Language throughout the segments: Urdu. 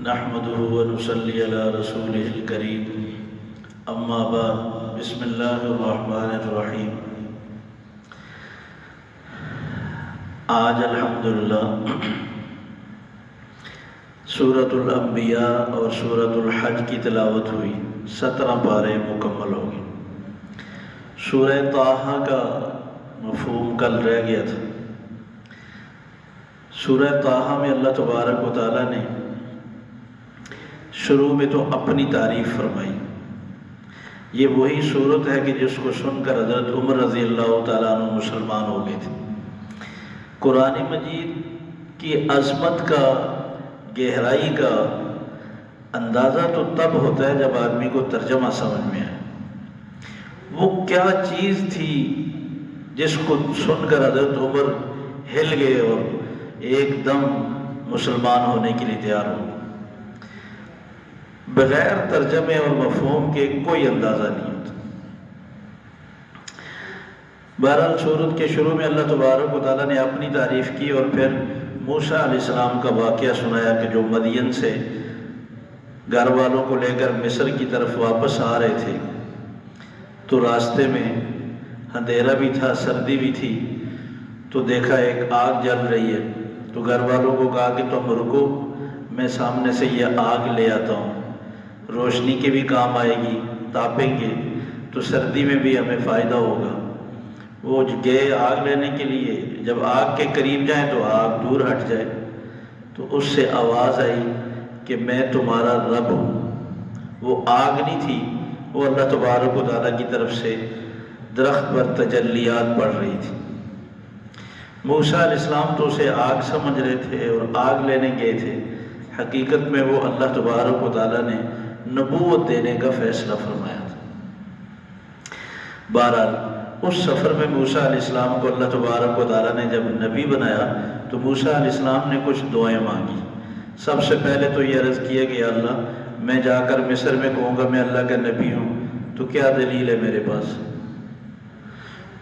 نحمده ونصلي على رسوله الكريم اما بعد بسم اللہ الرحمن الرحیم۔ آج الحمدللہ سورۃ الانبیاء اور سورۃ الحج کی تلاوت ہوئی، 17 پارے مکمل ہو گئے۔ سورہ طٰہٰ کا مفہوم کل رہ گیا تھا۔ سورہ طٰہٰ میں اللہ تبارک و تعالیٰ نے شروع میں تو اپنی تعریف فرمائی۔ یہ وہی صورت ہے کہ جس کو سن کر حضرت عمر رضی اللہ تعالیٰ عنہ مسلمان ہو گئے تھے۔ قرآن مجید کی عظمت کا، گہرائی کا اندازہ تو تب ہوتا ہے جب آدمی کو ترجمہ سمجھ میں آئے۔ وہ کیا چیز تھی جس کو سن کر حضرت عمر ہل گئے اور ایک دم مسلمان ہونے کے لیے تیار ہو گئے۔ بغیر ترجمے اور مفہوم کے کوئی اندازہ نہیں ہوتا۔ بہرحال سورت کے شروع میں اللہ تبارک و تعالیٰ نے اپنی تعریف کی اور پھر موسیٰ علیہ السلام کا واقعہ سنایا کہ جو مدین سے گھر والوں کو لے کر مصر کی طرف واپس آ رہے تھے تو راستے میں اندھیرا بھی تھا، سردی بھی تھی، تو دیکھا ایک آگ جل رہی ہے، تو گھر والوں کو کہا کہ تم رکو، میں سامنے سے یہ آگ لے آتا ہوں، روشنی کے بھی کام آئے گی، تاپیں گے تو سردی میں بھی ہمیں فائدہ ہوگا۔ وہ گئے آگ لینے کے لیے، جب آگ کے قریب جائیں تو آگ دور ہٹ جائے، تو اس سے آواز آئی کہ میں تمہارا رب ہوں۔ وہ آگ نہیں تھی، وہ اللہ تبارک و تعالیٰ کی طرف سے درخت پر تجلیات پڑ رہی تھی۔ موسیٰ علیہ السلام تو اسے آگ سمجھ رہے تھے اور آگ لینے گئے تھے، حقیقت میں وہ اللہ تبارک و تعالیٰ نے نبوت دینے کا فیصلہ فرمایا تھا۔ بہرحال اس سفر میں موسیٰ علیہ السلام کو اللہ تبارک و تعالیٰ نے جب نبی بنایا تو موسیٰ علیہ السلام نے کچھ دعائیں مانگی۔ سب سے پہلے تو یہ عرض کیا کہ اللہ، میں جا کر مصر میں کہوں گا میں اللہ کا نبی ہوں، تو کیا دلیل ہے میرے پاس؟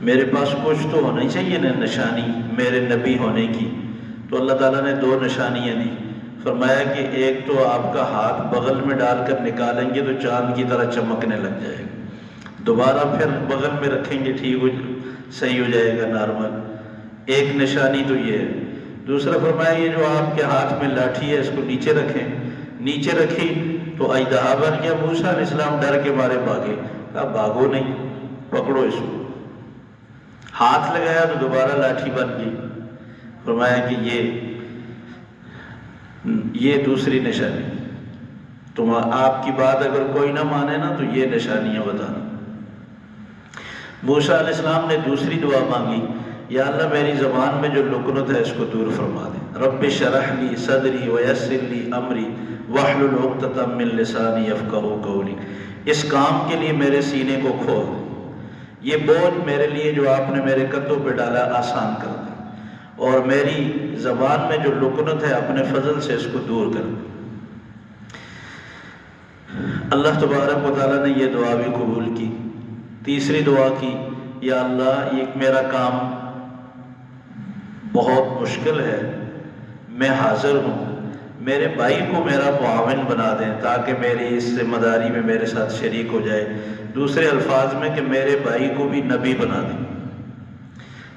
میرے پاس کچھ تو ہونی چاہیے نا نشانی میرے نبی ہونے کی۔ تو اللہ تعالیٰ نے 2 نشانیاں دی۔ فرمایا کہ ایک تو آپ کا ہاتھ بغل میں ڈال کر نکالیں گے تو چاند کی طرح چمکنے لگ جائے گا، دوبارہ پھر بغل میں رکھیں گے صحیح ہو جائے گا نارمل۔ ایک نشانی تو یہ ہے۔ دوسرا فرمایا یہ جو آپ کے ہاتھ میں لاٹھی ہے اس کو نیچے رکھیں۔ نیچے رکھی تو اژدہا بن گیا۔ موسیٰ علیہ السلام ڈر کے مارے بھاگے، کہا بھاگو نہیں، پکڑو اس کو۔ ہاتھ لگایا تو دوبارہ لاٹھی بن گئی۔ فرمایا کہ یہ دوسری نشانی، تم آپ کی بات اگر کوئی نہ مانے نا تو یہ نشانیاں بتانا۔ موسیٰ علیہ السلام نے دوسری دعا مانگی، یا اللہ میری زبان میں جو لکنت ہے اس کو دور فرما دے۔ رب اشرح لی صدری ویسر لی امری واحلل عقدۃ من لسانی یفقہوا قولی۔ اس کام کے لیے میرے سینے کو کھول دے، یہ بوجھ میرے لیے جو آپ نے میرے کندھوں پہ ڈالا آسان کر دے، اور میری زبان میں جو لکنت ہے اپنے فضل سے اس کو دور کر دے۔ اللہ تبارک و تعالیٰ نے یہ دعا بھی قبول کی۔ تیسری دعا کی، یا اللہ یہ میرا کام بہت مشکل ہے، میں حاضر ہوں، میرے بھائی کو میرا معاون بنا دیں تاکہ میری اس ذمہ داری میں میرے ساتھ شریک ہو جائے۔ دوسرے الفاظ میں کہ میرے بھائی کو بھی نبی بنا دیں۔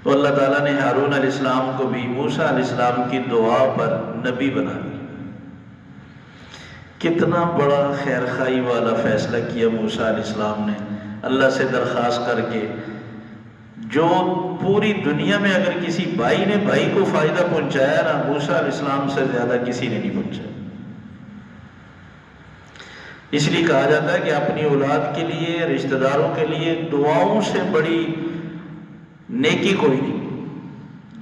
تو اللہ تعالیٰ نے ہارون علیہ السلام کو بھی موسیٰ علیہ السلام کی دعا پر نبی بنا دیا۔ کتنا بڑا خیر خواہی والا فیصلہ کیا موسیٰ علیہ السلام نے، اللہ سے درخواست کر کے، جو پوری دنیا میں اگر کسی بھائی نے بھائی کو فائدہ پہنچایا نا، موسیٰ علیہ السلام سے زیادہ کسی نے نہیں پہنچایا۔ اس لیے کہا جاتا ہے کہ اپنی اولاد کے لیے، رشتہ داروں کے لیے دعاؤں سے بڑی نیکی کوئی نہیں۔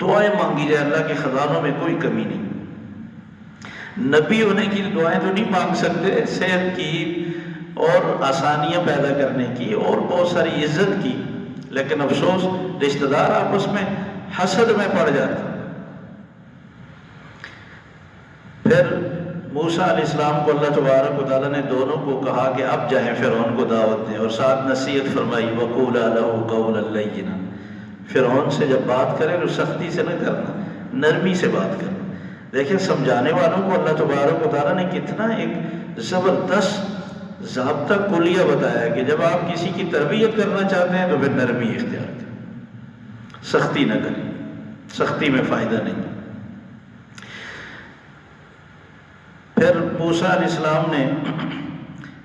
دعائیں مانگی جائے، اللہ کے خزانوں میں کوئی کمی نہیں۔ نبی ہونے کی دعائیں تو نہیں مانگ سکتے، صحت کی اور آسانیاں پیدا کرنے کی اور بہت ساری عزت کی، لیکن افسوس رشتہ دار آپس میں حسد میں پڑ جاتے۔ پھر موسیٰ علیہ السلام کو اللہ تبارک و تعالیٰ نے دونوں کو کہا کہ اب جائیں فرعون کو دعوت دیں، اور ساتھ نصیحت فرمائی، وَقُولَا لَهُ قَوْلًا لَيِّنًا۔ فرعون سے جب بات کرے تو سختی سے نہ کرنا، نرمی سے بات کرنا۔ دیکھیں سمجھانے والوں کو اللہ تبارک و تعالیٰ نے کتنا ایک زبردست ضابطہ کلیہ بتایا کہ جب آپ کسی کی تربیت کرنا چاہتے ہیں تو پھر نرمی اختیار کریں، سختی نہ کریں، سختی میں فائدہ نہیں۔ پھر موسیٰ علیہ السلام نے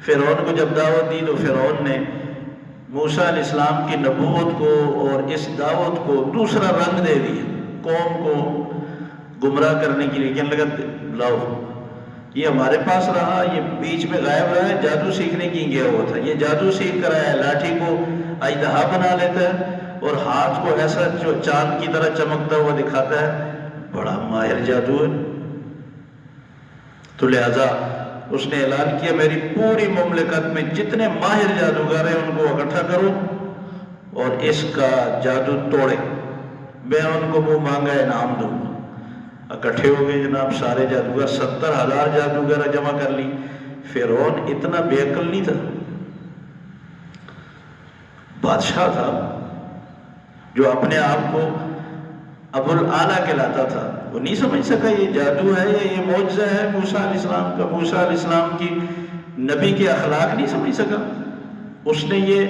فرعون کو جب دعوت دی تو فرعون نے موسیٰ علیہ السلام کی نبوت کو اور اس دعوت کو دوسرا رنگ دے دیا، قوم کو گمراہ کرنے کے لیے۔ کہنے لگا لاؤ یہ ہمارے پاس رہا، یہ بیچ میں غائب رہا ہے، جادو سیکھنے کی گیا ہوا تھا، یہ جادو سیکھ کر آیا ہے، لاٹھی کو اژدہا بنا لیتا ہے اور ہاتھ کو ایسا جو چاند کی طرح چمکتا ہوا دکھاتا ہے، بڑا ماہر جادو ہے۔ تو لہذا اس نے اعلان کیا میری پوری مملکت میں جتنے ماہر جادوگر ہیں ان کو اکٹھا کرو اور اس کا جادو توڑے، میں ان کو منہ مانگا انعام دوں گا۔ اکٹھے ہو گئے جناب سارے جادوگر، 70,000 جادوگر جمع کر لی۔ فرعون اتنا بے عقل نہیں تھا، بادشاہ تھا جو اپنے آپ کو ابو الاعلیٰ کہلاتا تھا، وہ نہیں سمجھ سکا یہ جادو ہے یا یہ معجزہ ہے موسیٰ علیہ السلام کا، موسیٰ علیہ السلام کی نبی کے اخلاق نہیں سمجھ سکا۔ اس نے یہ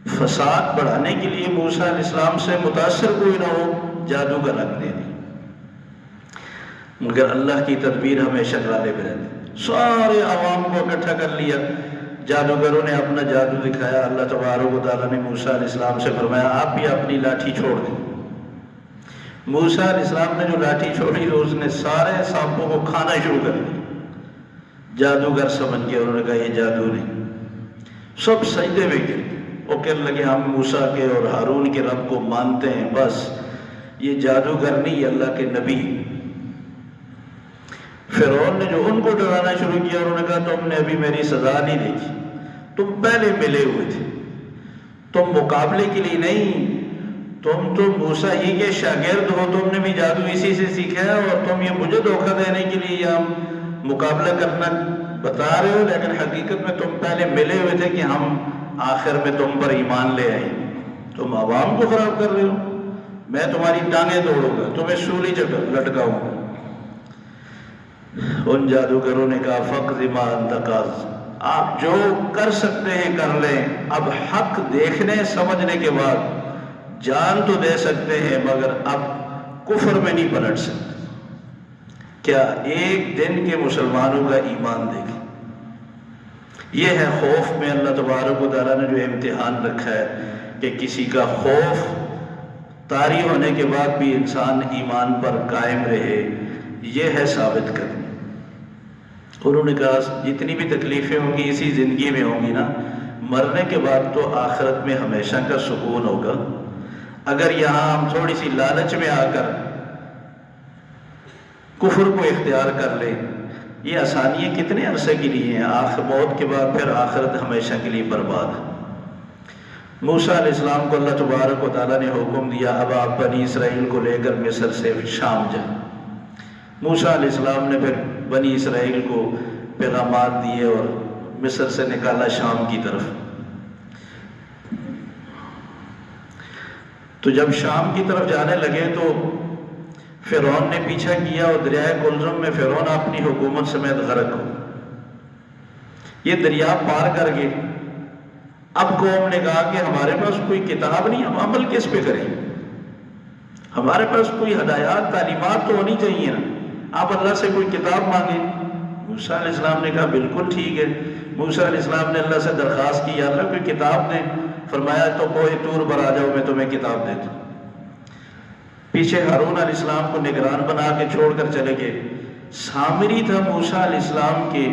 فساد بڑھانے کے لیے موسیٰ علیہ السلام سے متاثر کوئی نہ ہو جادو کا رنگ دے دی، مگر اللہ کی تدبیر ہمیشہ غالب رہتی۔ سارے عوام کو اکٹھا کر لیا، جادوگروں نے اپنا جادو دکھایا۔ اللہ تبارک و تعالیٰ نے موسیٰ علیہ السلام سے فرمایا آپ بھی اپنی لاٹھی چھوڑ دیں۔ موسیٰ علیہ السلام نے جو لاٹھی چھوڑی تو اس نے سارے سانپوں کو کھانا شروع کر دیا۔ جادوگر سمجھ گئے، انہوں نے کہا یہ جادو نہیں، سب سجدے میں گر گئے۔ وہ کہنے لگے ہم موسیٰ کے اور ہارون کے رب کو مانتے ہیں، بس یہ جادوگر نہیں، یہ اللہ کے نبی۔ فرعون نے جو ان کو ڈرانا شروع کیا، انہوں نے کہا تم نے ابھی میری سزا نہیں دیکھی، تم پہلے ملے ہوئے تھے، تم مقابلے کے لیے نہیں، تم تو موسیٰ ہی کے شاگرد ہو، تم نے بھی جادو اسی سے سیکھا ہے اور تم یہ مجھے دھوکہ دینے کے لیے ہم مقابلہ کرنا بتا رہے ہو، لیکن حقیقت میں تم پہلے ملے ہوئے تھے کہ ہم آخر میں تم پر ایمان لے آئے، تم عوام کو خراب کر رہے ہو، میں تمہاری ٹانگیں توڑوں گا، تمہیں سولی لٹکاؤں گا۔ ان جادوگروں نے کہا فقض ما انت قاض، آپ جو کر سکتے ہیں کر لیں، اب حق دیکھنے سمجھنے کے بعد جان تو دے سکتے ہیں مگر اب کفر میں نہیں پلٹ سکتے۔ کیا ایک دن کے مسلمانوں کا ایمان دیکھیں، یہ ہے خوف میں اللہ تبارک و تعالیٰ نے جو امتحان رکھا ہے کہ کسی کا خوف طاری ہونے کے بعد بھی انسان ایمان پر قائم رہے، یہ ہے ثابت کرنا۔ انہوں نے کہا جتنی بھی تکلیفیں ہوں گی اسی زندگی میں ہوں گی نا، مرنے کے بعد تو آخرت میں ہمیشہ کا سکون ہوگا۔ اگر یہاں ہم تھوڑی سی لالچ میں آ کر کفر کو اختیار کر لیں، یہ آسانیاں کتنے عرصے کے لیے ہیں، آخر موت کے بعد پھر آخرت ہمیشہ کے لیے برباد ہے۔ موسیٰ علیہ السلام کو اللہ تبارک و تعالیٰ نے حکم دیا اب آپ بنی اسرائیل کو لے کر مصر سے شام جائیں۔ موسیٰ علیہ السلام نے پھر بنی اسرائیل کو پیغامات دیے اور مصر سے نکالا شام کی طرف۔ تو جب شام کی طرف جانے لگے تو فرعون نے پیچھا کیا اور دریائے کلزم میں فرعون اپنی حکومت سمیت غرق ہو۔ یہ دریا پار کر گئے۔ اب قوم نے کہا کہ ہمارے پاس کوئی کتاب نہیں، ہم عمل کس پہ کریں، ہمارے پاس کوئی ہدایات تعلیمات تو ہونی چاہیے نا، آپ اللہ سے کوئی کتاب مانگیں۔ موسیٰ علیہ السلام نے کہا بالکل ٹھیک ہے۔ موسیٰ علیہ السلام نے اللہ سے درخواست کی یا اللہ کوئی کتاب دیں، فرمایا تو کوہ طور پر آ جاؤ میں تمہیں کتاب دیتا ہوں۔ پیچھے ہارون علیہ السلام کو نگران بنا کے چھوڑ کر چلے گئے۔ سامری تھا موسیٰ علیہ السلام کے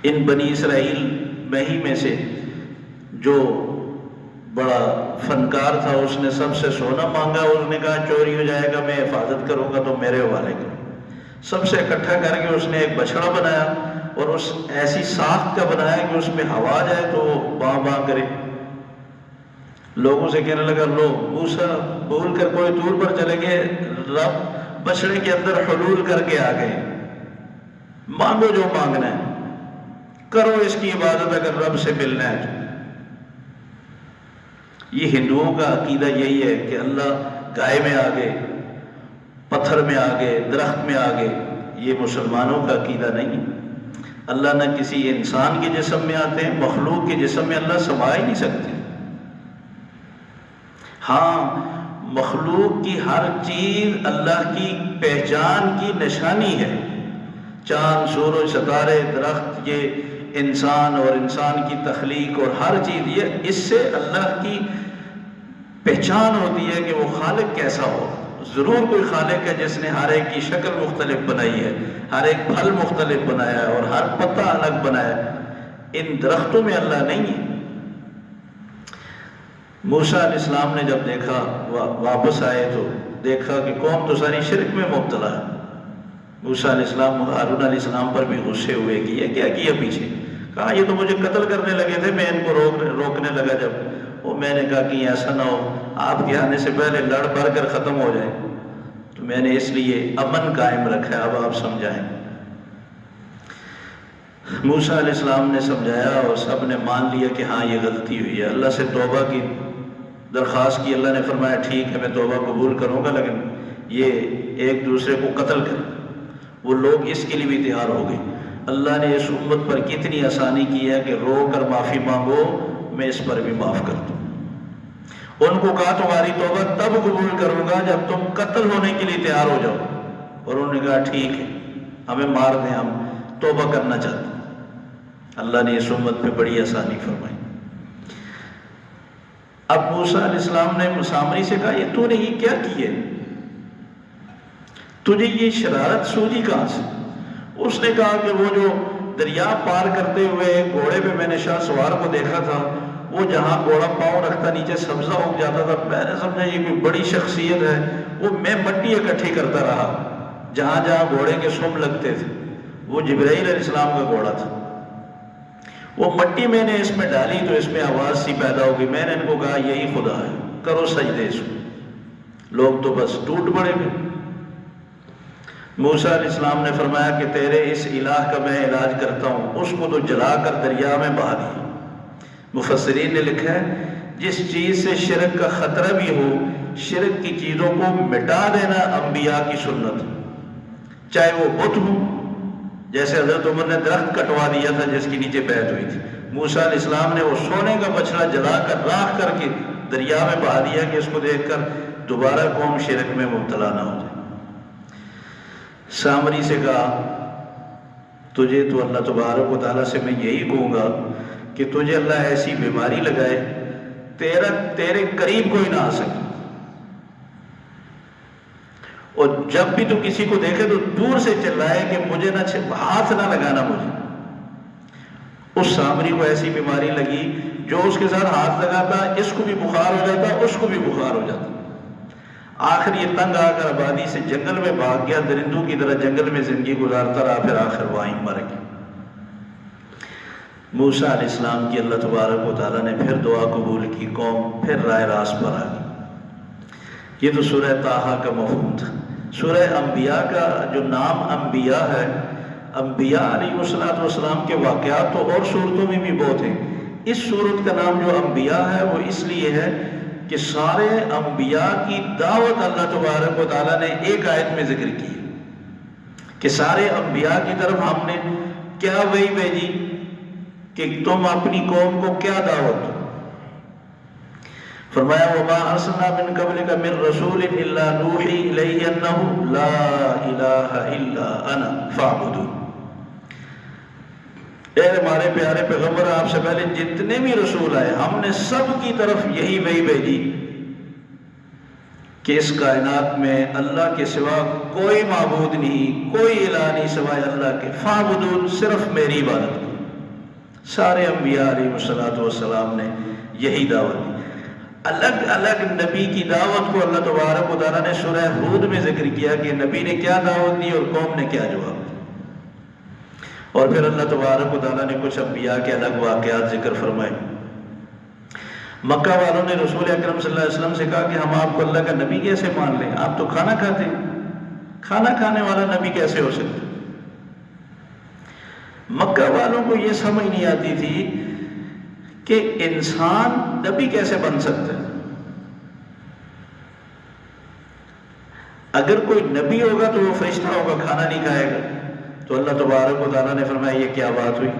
ان بنی اسرائیل میں سے جو بڑا فنکار تھا، اس نے سب سے سونا مانگا، اس نے کہا چوری ہو جائے گا میں حفاظت کروں گا تو میرے حوالے کرو۔ سب سے اکٹھا کر کے اس نے ایک بچھڑا بنایا اور اس ایسی ساخت کا بنایا کہ اس میں ہوا جائے تو وہ باں باں کرے۔ لوگوں سے کہنے لگا لو موسیٰ بھول کر کوئی دور پر چلے گئے، رب بچڑے کے اندر حلول کر کے آ گئے، مانگو جو مانگنا ہے، کرو اس کی عبادت اگر رب سے ملنا ہے تو۔ یہ ہندوؤں کا عقیدہ یہی ہے کہ اللہ گائے میں آ گئے، پتھر میں آ گئے، درخت میں آ گئے، یہ مسلمانوں کا عقیدہ نہیں ہے۔ اللہ نہ کسی انسان کے جسم میں آتے ہیں، مخلوق کے جسم میں اللہ سما ہی نہیں سکتے۔ ہاں، مخلوق کی ہر چیز اللہ کی پہچان کی نشانی ہے۔ چاند، سورج، ستارے، درخت، یہ انسان اور انسان کی تخلیق اور ہر چیز، یہ اس سے اللہ کی پہچان ہوتی ہے کہ وہ خالق کیسا ہو۔ ضرور کوئی خالق ہے جس نے ہر ایک کی شکل مختلف بنائی ہے، ہر ایک پھل مختلف بنایا ہے اور ہر پتا الگ بنایا ہے۔ ان درختوں میں اللہ نہیں ہے۔ موسیٰ علیہ السلام نے جب دیکھا، واپس آئے تو دیکھا کہ قوم تو ساری شرک میں مبتلا ہے۔ موسیٰ علیہ السلام ہارون علیہ السلام پر بھی غصے ہوئے کہ یہ کیا کیا پیچھے؟ کہا یہ تو مجھے قتل کرنے لگے تھے، میں ان کو روکنے لگا جب وہ میں نے کہا کہ ایسا نہ ہو آپ کے آنے سے پہلے لڑ بڑھ کر ختم ہو جائے، تو میں نے اس لیے امن قائم رکھا ہے، اب آپ سمجھائیں۔ موسیٰ علیہ السلام نے سمجھایا اور سب نے مان لیا کہ ہاں یہ غلطی ہوئی ہے۔ اللہ سے توبہ کی درخواست کی، اللہ نے فرمایا ٹھیک ہے میں توبہ قبول کروں گا، لیکن یہ ایک دوسرے کو قتل کریں۔ وہ لوگ اس کے لیے بھی تیار ہو گئے۔ اللہ نے اس امت پر کتنی آسانی کی ہے کہ رو کر معافی مانگو، میں اس پر بھی معاف کر دوں۔ ان کو کہا تمہاری توبہ تب قبول کروں گا جب تم قتل ہونے کے لیے تیار ہو جاؤ، اور انہوں نے کہا ٹھیک ہے ہمیں مار دیں، ہم توبہ کرنا چاہتے ہیں۔ اللہ نے اس امت پہ بڑی آسانی فرمائی۔ اب موسیٰ علیہ السلام نے سامری سے کہا یہ تو نے یہ کیا کیے، تجھے یہ شرارت سوجی کہاں سے؟ اس نے کہا کہ وہ جو دریا پار کرتے ہوئے گھوڑے پہ میں نے شاہ سوار کو دیکھا تھا، وہ جہاں گھوڑا پاؤں رکھتا نیچے سبزہ اگ جاتا تھا، میں نے سمجھا یہ کوئی بڑی شخصیت ہے، وہ میں مٹی اکٹھی کرتا رہا جہاں جہاں گھوڑے کے سم لگتے تھے۔ وہ جبرائیل علیہ السلام کا گھوڑا تھا، وہ مٹی میں نے اس میں ڈالی تو اس میں آواز سی پیدا ہو گئی۔ میں نے ان کو کہا یہی خدا ہے، کرو سجدے اس کو۔ لوگ تو بس ٹوٹ پڑے گئے۔ موسیٰ علیہ السلام نے فرمایا کہ تیرے اس الہ کا میں علاج کرتا ہوں، اس کو تو جلا کر دریا میں بہا دیا۔ مفسرین نے لکھا ہے جس چیز سے شرک کا خطرہ بھی ہو، شرک کی چیزوں کو مٹا دینا انبیاء کی سنت، چاہے وہ بت ہو، جیسے حضرت عمر نے درخت کٹوا دیا تھا جس کے نیچے بیعت ہوئی تھی، موسیٰ علیہ السلام نے وہ سونے کا بچڑا جلا کر راکھ کر کے دریا میں بہا دیا کہ اس کو دیکھ کر دوبارہ قوم شرک میں مبتلا نہ ہو جائے۔ سامری سے کہا تجھے تو اللہ تبارک و تعالیٰ سے میں یہی کہوں گا کہ تجھے اللہ ایسی بیماری لگائے تیرے قریب کوئی نہ آ سکے، اور جب بھی تو کسی کو دیکھے تو دور سے چلائے کہ مجھے نہ ہاتھ نہ لگانا مجھے۔ اس سامری کو ایسی بیماری لگی، جو اس کے ساتھ ہاتھ لگاتا اس کو بھی بخار ہو جاتا، اس کو بھی بخار ہو جاتا۔ آخر یہ تنگ آ کر آبادی سے جنگل میں بھاگ گیا، درندوں کی طرح جنگل میں زندگی گزارتا رہا، پھر آخر وہیں مر گیا۔ موسیٰ علیہ السلام کی اللہ تبارک و تعالیٰ نے پھر دعا قبول کی، قوم پھر رائے راست پر آ گئی۔ یہ تو سورہ طٰہٰ کا مفہوم تھا۔ سورہ انبیاء کا جو نام انبیاء ہے، انبیاء علیہ السلام کے واقعات تو اور صورتوں میں بھی بہت ہیں، اس صورت کا نام جو انبیاء ہے وہ اس لیے ہے کہ سارے انبیاء کی دعوت اللہ تبارک و تعالیٰ نے ایک آیت میں ذکر کی کہ سارے انبیاء کی طرف ہم نے کیا وحی بھیجی کہ تم اپنی قوم کو کیا دعوت دو۔ فرمایا وَمَا أَرْسَلْنَا مِن قَبْلِكَ مِن رَّسُولٍ إِلَّا نُوحِي إِلَيْهِ أَنَّهُ لَا إِلَٰهَ إِلَّا أَنَا فَاعْبُدُونِ۔ اے ہمارے پیارے پیغمبر، آپ سے پہلے جتنے بھی رسول آئے ہم نے سب کی طرف یہی وحی بھیجی کہ اس کائنات میں اللہ کے سوا کوئی معبود نہیں، کوئی الہ نہیں سوائے اللہ کے، فاعبدون، صرف میری عبادت کرو۔ سارے انبیاء علیہ السلام نے یہی دعوت دی۔ الگ الگ نبی کی دعوت کو اللہ تبارک و تعالیٰ نے سورہ ہود میں ذکر کیا کہ نبی نے کیا دعوت دی اور قوم نے کیا جواب دیا۔ اور پھر اللہ تبارک و تعالیٰ نے کچھ انبیاء کے الگ واقعات ذکر فرمائے۔ مکہ والوں نے رسول اکرم صلی اللہ علیہ وسلم سے کہا کہ ہم آپ کو اللہ کا نبی کیسے مان لیں، آپ تو کھانا کھاتے ہیں، کھانا کھانے والا نبی کیسے ہو سکتا؟ مکہ والوں کو یہ سمجھ نہیں آتی تھی کہ انسان نبی کیسے بن سکتا ہے۔ اگر کوئی نبی ہوگا تو وہ فرشتہ ہوگا، کھانا نہیں کھائے گا۔ تو اللہ تبارک و تعالیٰ نے فرمایا یہ کیا بات ہوئی؟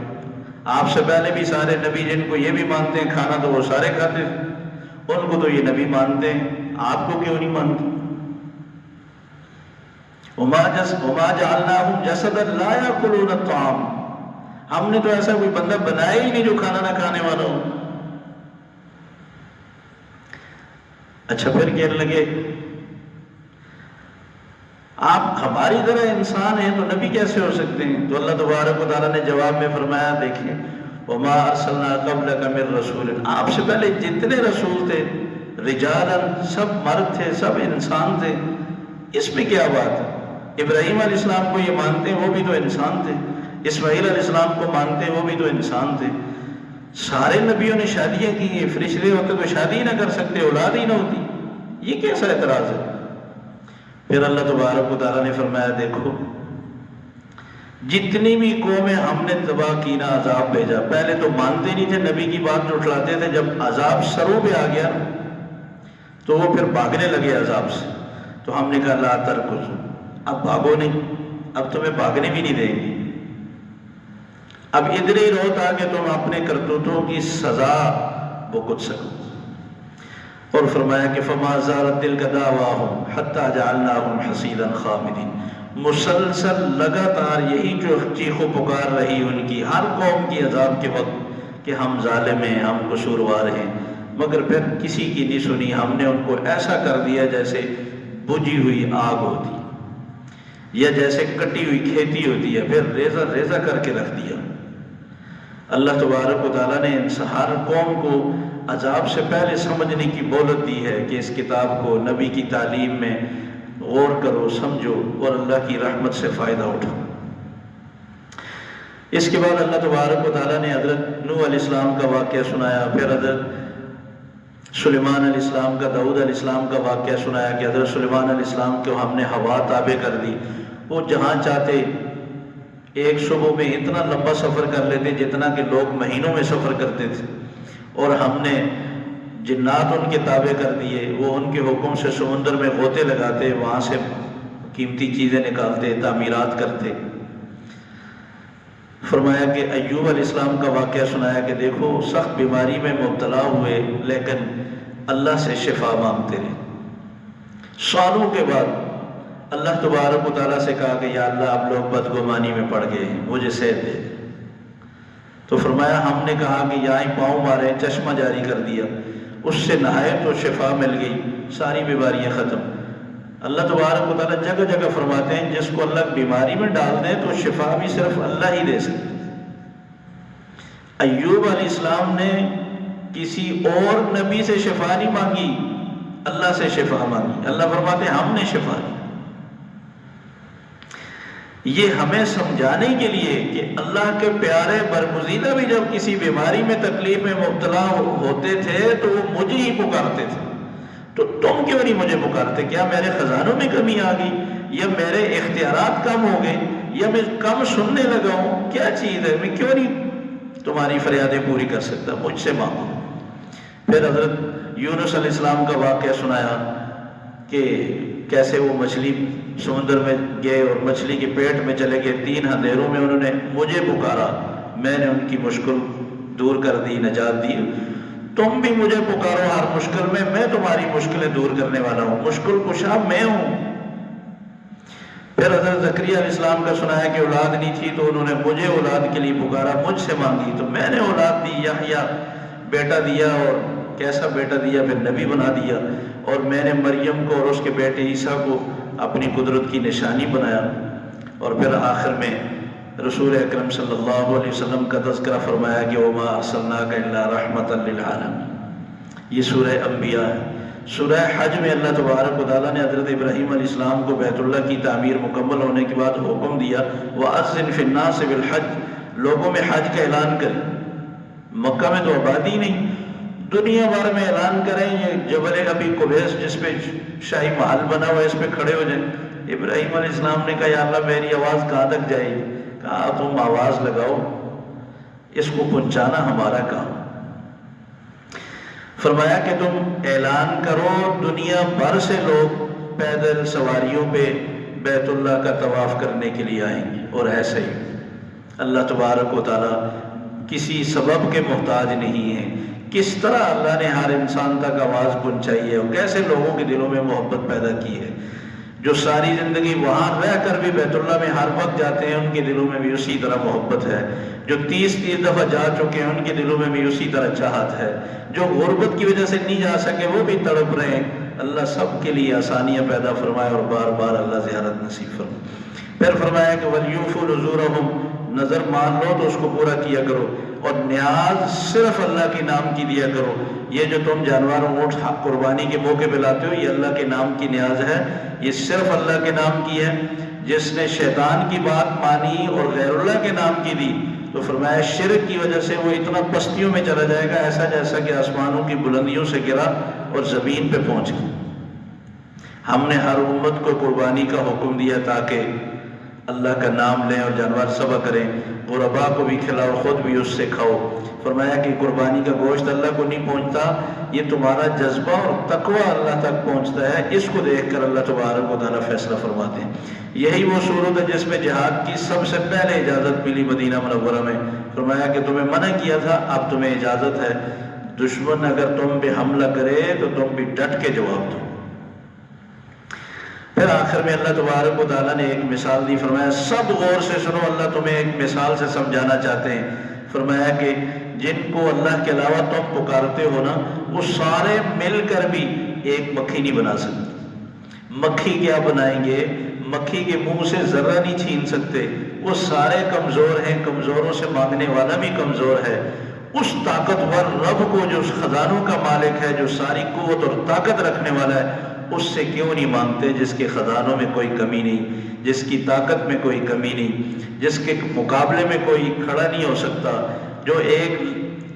آپ سے پہلے بھی سارے نبی جن کو یہ بھی مانتے ہیں کھانا تو وہ سارے کھاتے تھے، ان کو تو یہ نبی مانتے ہیں، آپ کو کیوں نہیں مانتے؟ وما جعلناہم جسدا لا یاکلون الطعام، ہم نے تو ایسا کوئی بندہ بنایا ہی نہیں جو کھانا نہ کھانے والا ہو۔ اچھا پھر کہنے لگے آپ ہماری طرح انسان ہیں تو نبی کیسے ہو سکتے ہیں؟ تو اللہ تبارک و تعالیٰ نے جواب میں فرمایا دیکھیں وما ارسلنا قبلک من رسول، آپ سے پہلے جتنے رسول تھے رجالا، سب مرد تھے، سب انسان تھے، اس میں کیا بات ہے؟ ابراہیم علیہ السلام کو یہ مانتے ہیں وہ بھی تو انسان تھے، اسماعیل علیہ السلام کو مانتے ہیں وہ بھی تو انسان تھے، سارے نبیوں نے شادیاں کی ہیں، فرشتے ہوتے تو شادی نہ کر سکتے، اولاد ہی نہ ہوتی، یہ کیسا اعتراض ہے؟ پھر اللہ تبارک و تعالیٰ نے فرمایا دیکھو جتنی بھی قومیں ہم نے تباہ کی نا عذاب بھیجا، پہلے تو مانتے نہیں تھے، نبی کی بات جھٹلاتے تھے، جب عذاب سروں پہ آ گیا تو وہ پھر بھاگنے لگے عذاب سے، تو ہم نے کہا لا ترکضوا، اب بھاگو نہیں، اب تمہیں بھاگنے بھی نہیں دیں گے، اب ادھر ہی رہو تاکہ تم اپنے کرتوتوں کی سزا بھگت سکو۔ اور فرمایا کہ فما زالت تلک دعواہم حتی جعلناہم حصیدا خامدین، مسلسل لگاتار یہی جو چیخ و پکار رہی ان کی ہر قوم کی عذاب کے وقت کہ ہم ظالم ہیں، ہم قصوروار ہیں، مگر پھر کسی کی نہیں سنی، ہم نے ان کو ایسا کر دیا جیسے بجھی ہوئی آگ ہوتی یا جیسے کٹی ہوئی کھیتی ہوتی ہے، پھر ریزہ ریزہ کر کے رکھ دیا۔ اللہ تبارک و تعالیٰ نے ان ہر قوم کو عذاب سے پہلے سمجھنے کی مہلت دی ہے کہ اس کتاب کو نبی کی تعلیم میں غور کرو، سمجھو اور اللہ کی رحمت سے فائدہ اٹھاؤ۔ اس کے بعد اللہ تبارک و تعالیٰ نے حضرت نوح علیہ السلام کا واقعہ سنایا، پھر حضرت سلیمان علیہ السلام کا، داؤد علیہ السلام کا واقعہ سنایا کہ حضرت سلیمان علیہ السلام کو ہم نے ہوا تابع کر دی، وہ جہاں چاہتے ایک صبح میں اتنا لمبا سفر کر لیتے جتنا کہ لوگ مہینوں میں سفر کرتے تھے، اور ہم نے جنات ان کے تابع کر دیے، وہ ان کے حکم سے سمندر میں غوطے لگاتے، وہاں سے قیمتی چیزیں نکالتے، تعمیرات کرتے۔ فرمایا کہ ایوب علیہ السلام کا واقعہ سنایا کہ دیکھو سخت بیماری میں مبتلا ہوئے لیکن اللہ سے شفا مانگتے رہے، سالوں کے بعد اللہ تبارک و تعالیٰ سے کہا کہ یا اللہ اب لوگ بدگمانی میں پڑ گئے ہیں، مجھے صحت دے۔ تو فرمایا ہم نے کہا کہ یہاں ہی پاؤں مارے، چشمہ جاری کر دیا، اس سے نہائے تو شفا مل گئی، ساری بیماریاں ختم۔ اللہ تبارک و تعالیٰ جگہ جگہ فرماتے ہیں جس کو اللہ بیماری میں ڈال دے تو شفا بھی صرف اللہ ہی دے سکتے۔ ایوب علیہ السلام نے کسی اور نبی سے شفا نہیں مانگی، اللہ سے شفا مانگی، اللہ فرماتے ہیں ہم نے شفا دی۔ یہ ہمیں سمجھانے کے لیے کہ اللہ کے پیارے برگزیدہ بھی جب کسی بیماری میں تکلیف میں مبتلا ہوتے تھے تو وہ مجھے ہی پکارتے تھے، تو تم کیوں نہیں مجھے پکارتے؟ کیا میرے خزانوں میں کمی آ گئی، یا میرے اختیارات کم ہو گئے، یا میں کم سننے لگا ہوں؟ کیا چیز ہے، میں کیوں نہیں تمہاری فریادیں پوری کر سکتا؟ مجھ سے مانگو۔ پھر حضرت یونس علیہ السلام کا واقعہ سنایا کہ کیسے وہ مچھلی سمندر میں گئے اور مچھلی کے پیٹ میں چلے گئے، 3 اندھیروں میں انہوں نے مجھے پکارا، میں نے ان کی مشکل دور کر دی، نجات دی۔ تم بھی مجھے پکارو ہر مشکل میں تمہاری مشکلیں دور کرنے والا ہوں، مشکل کشا میں ہوں۔ پھر حضرت زکریا علیہ السلام کا سنایا کہ اولاد نہیں تھی تو انہوں نے مجھے اولاد کے لیے پکارا، مجھ سے مانگی تو میں نے اولاد دی، یحییٰ بیٹا دیا، اور کیسا بیٹا دیا، پھر نبی بنا دیا، اور میں نے مریم کو اور اس کے بیٹے عیسیٰ کو اپنی قدرت کی نشانی بنایا۔ اور پھر آخر میں رسول اکرم صلی اللہ علیہ وسلم کا تذکرہ فرمایا کہ وما ارسلناک الا رحمۃ للعالمین۔ یہ سورہ انبیاء ہے۔ سورہ حج میں اللہ تبارک و تعالیٰ نے حضرت ابراہیم علیہ السلام کو بیت اللہ کی تعمیر مکمل ہونے کے بعد حکم دیا وَأَذِّنْ فِي النَّاسِ بِالْحَجِّ، لوگوں میں حج کا اعلان کریں۔ مکہ میں تو آبادی نہیں، دنیا بھر میں اعلان کریں، یہ جبل ابی قبیس جس پہ شاہی محل بنا ہوا ہے اس پہ کھڑے ہو جائیں۔ ابراہیم علیہ السلام نے کہا یا اللہ میری آواز کہاں تک جائے گی؟ کہا تم آواز لگاؤ، اس کو پہنچانا ہمارا کام۔ فرمایا کہ تم اعلان کرو، دنیا بھر سے لوگ پیدل سواریوں پہ بیت اللہ کا طواف کرنے کے لیے آئیں گے، اور ایسے ہی اللہ تبارک و تعالیٰ کسی سبب کے محتاج نہیں ہے۔ کس طرح اللہ نے ہر انسان تک آواز پہنچائی ہے اور کیسے لوگوں کے دلوں میں محبت پیدا کی ہے، جو ساری زندگی وہاں رہ کر بھی بیت اللہ میں ہر وقت جاتے ہیں ان کے دلوں میں بھی اسی طرح محبت ہے، جو 30 دفعہ جا چکے ہیں ان کے دلوں میں بھی اسی طرح چاہت ہے، جو غربت کی وجہ سے نہیں جا سکے وہ بھی تڑپ رہے ہیں۔ اللہ سب کے لیے آسانیاں پیدا فرمائے اور بار بار اللہ زیارت نصیب فرمائے۔ پھر فرمایا کہ وَلْيُوفُوا نُذُورَهُمْ، نظر مان لو تو اس کو پورا کیا کرو، اور نیاز صرف اللہ کے نام کی دیا کرو۔ یہ جو تم جانور اونٹ قربانی کے موقع پہ لاتے ہو یہ اللہ کے نام کی نیاز ہے، یہ صرف اللہ کے نام کی ہے۔ جس نے شیطان کی بات مانی اور غیر اللہ کے نام کی دی تو فرمایا شرک کی وجہ سے وہ اتنا پستیوں میں چلا جائے گا، ایسا جیسا کہ آسمانوں کی بلندیوں سے گرا اور زمین پہ پہنچ گیا۔ ہم نے ہر امت کو قربانی کا حکم دیا تاکہ اللہ کا نام لیں اور جانور ذبح کریں، غربا کو بھی کھلاؤ، خود بھی اس سے کھاؤ۔ فرمایا کہ قربانی کا گوشت اللہ کو نہیں پہنچتا، یہ تمہارا جذبہ اور تقوی اللہ تک پہنچتا ہے، اس کو دیکھ کر اللہ تبارک و تعالیٰ فیصلہ فرماتے ہیں۔ یہی وہ صورت ہے جس میں جہاد کی سب سے پہلے اجازت ملی مدینہ منورہ میں۔ فرمایا کہ تمہیں منع کیا تھا، اب تمہیں اجازت ہے، دشمن اگر تم پہ حملہ کرے تو تم بھی ڈٹ کے جواب دو۔ پھر آخر میں اللہ تبارک و تعالیٰ نے ایک مثال دی، فرمایا سب غور سے سنو، اللہ تمہیں ایک مثال سے سمجھانا چاہتے ہیں۔ فرمایا کہ جن کو اللہ کے علاوہ تم پکارتے ہو نا، وہ سارے مل کر بھی ایک مکھی نہیں بنا سکتے۔ مکھی کیا بنائیں گے؟ مکھی کے منہ سے ذرہ نہیں چھین سکتے، وہ سارے کمزور ہیں، کمزوروں سے مانگنے والا بھی کمزور ہے۔ اس طاقتور رب کو جو خزانوں کا مالک ہے، جو ساری قوت اور طاقت رکھنے والا ہے، اس سے کیوں نہیں مانگتے جس کے خزانوں میں کوئی کمی نہیں، جس کی طاقت میں کوئی کمی نہیں، جس کے مقابلے میں کوئی کھڑا نہیں ہو سکتا، جو ایک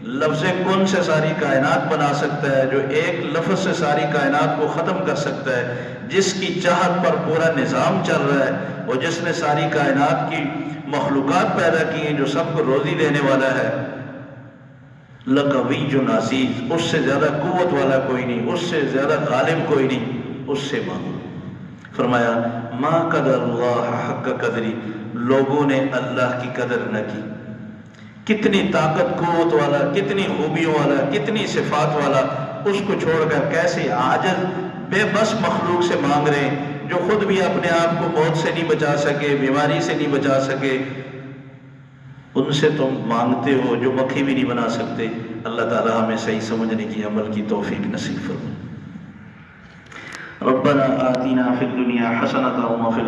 لفظ کن سے ساری کائنات بنا سکتا ہے، جو ایک لفظ سے ساری کائنات کو ختم کر سکتا ہے، جس کی چاہت پر پورا نظام چل رہا ہے، اور جس نے ساری کائنات کی مخلوقات پیدا کی ہیں، جو سب کو روزی دینے والا ہے۔ لَقَوِيٌّ عَزِيزٌ، اس سے زیادہ قوت والا کوئی نہیں، اس سے زیادہ غالب کوئی نہیں، اس سے مانگو۔ فرمایا ما قدر اللہ حق قدری، لوگوں نے اللہ کی قدر نہ کی۔ کتنی طاقت قوت والا، کتنی خوبیوں والا، کتنی صفات والا، اس کو چھوڑ کر کیسے عاجز بے بس مخلوق سے مانگ رہے ہیں، جو خود بھی اپنے آپ کو موت سے نہیں بچا سکے، بیماری سے نہیں بچا سکے، ان سے تم مانگتے ہو جو مکھی بھی نہیں بنا سکتے۔ اللہ تعالی ہمیں صحیح سمجھنے کی عمل کی توفیق نصیب فرمائے۔ ربنا آتنا فی الدنیا حسنۃ وفی